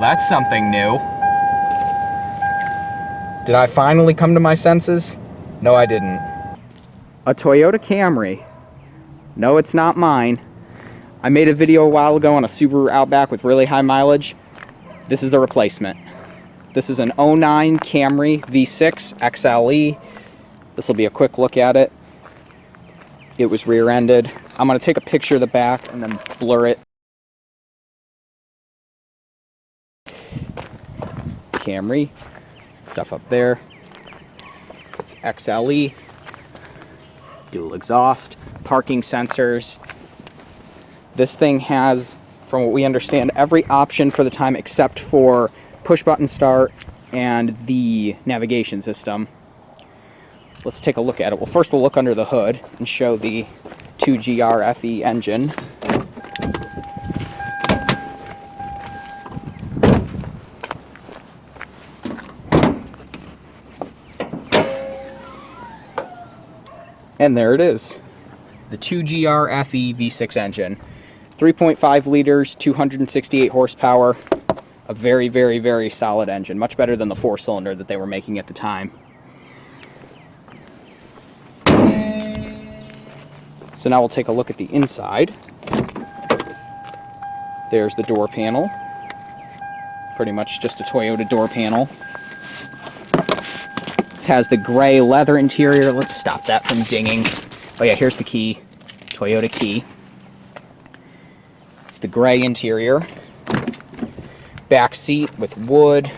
that's something new. Did I finally come to my senses? No, I didn't. A Toyota Camry. No, it's not mine. I made a video a while ago on a Subaru Outback with really high mileage. This is the replacement. This is an 09 Camry V6 XLE. This will be a quick look at it. It was rear-ended. I'm going to take a picture of the back and then blur it. Camry. Stuff up there. It's XLE. Dual exhaust. Parking sensors. This thing has, from what we understand, every option for the time except for push-button start and the navigation system. Let's take a look at it. Well, first we'll look under the hood and show the 2GR-FE engine. And there it is. The 2GR-FE V6 engine. 3.5 liters, 268 horsepower. A very, very, very solid engine. Much better than the 4-cylinder that they were making at the time. So now we'll take a look at the inside. There's the door panel. Pretty much just a Toyota door panel. This has the gray leather interior. Let's stop that from dinging. Oh yeah, here's the key. Toyota key. It's the gray interior. Back seat with wood.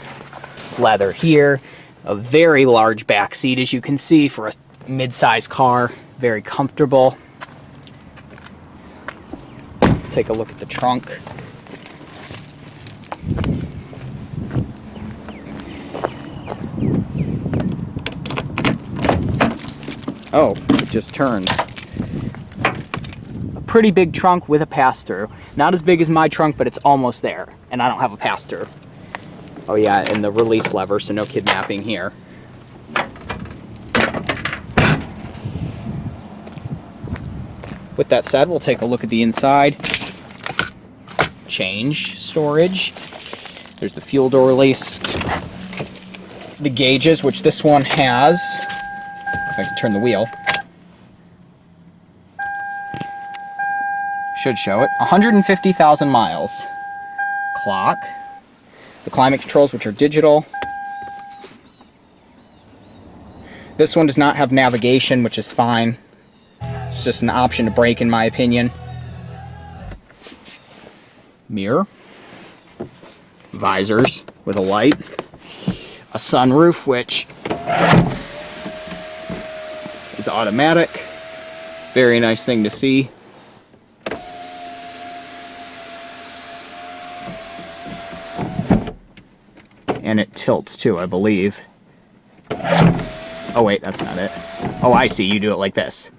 Leather here. A very large back seat, as you can see, for a mid-size car. Very comfortable. Take a look at the trunk. Oh, it just turns. A pretty big trunk with a pass-through. Not as big as my trunk, but it's almost there. And I don't have a pass-through. Oh yeah, and the release lever, so no kidnapping here. With that said, we'll take a look at the inside. Change storage. There's the fuel door release. The gauges, which this one has. If I can turn the wheel. Should show it. 150,000 miles. Clock. The climate controls, which are digital. This one does not have navigation, which is fine. It's just an option to brake, in my opinion. Mirror. Visors with a light. A sunroof, which is automatic. Very nice thing to see. And it tilts too, I believe. Oh wait, that's not it. Oh, I see, you do it like this.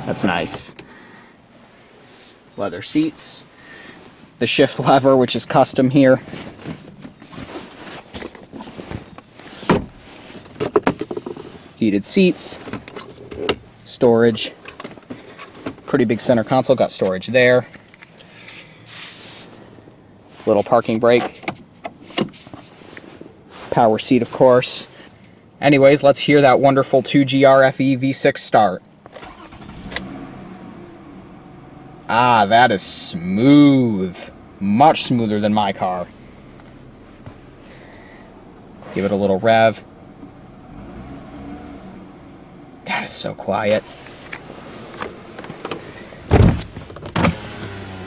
That's nice. Leather seats. The shift lever, which is custom here. Heated seats. Storage. Pretty big center console, got storage there. Little parking brake. Power seat, of course. Anyways, let's hear that wonderful 2GR-FE V6 start. Ah, that is smooth. Much smoother than my car. Give it a little rev. That is so quiet.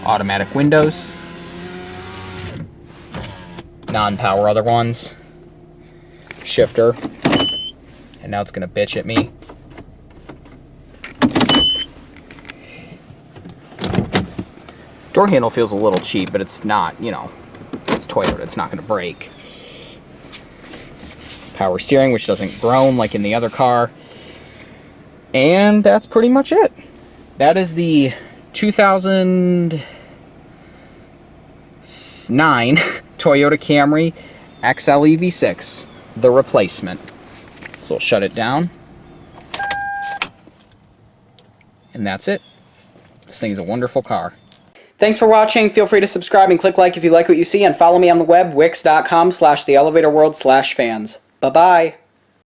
Automatic windows. Non-power other ones. Shifter. And now it's gonna bitch at me. Door handle feels a little cheap, but it's not, you know, it's Toyota, it's not gonna break. Power steering, which doesn't groan like in the other car. And that's pretty much it. That is the 2009 Toyota Camry XLE V6, the replacement. So we'll shut it down. And that's it. This thing is a wonderful car. Thanks for watching. Feel free to subscribe and click like if you like what you see, and follow me on the web, wix.com/theelevatorworld/fans. Bye-bye.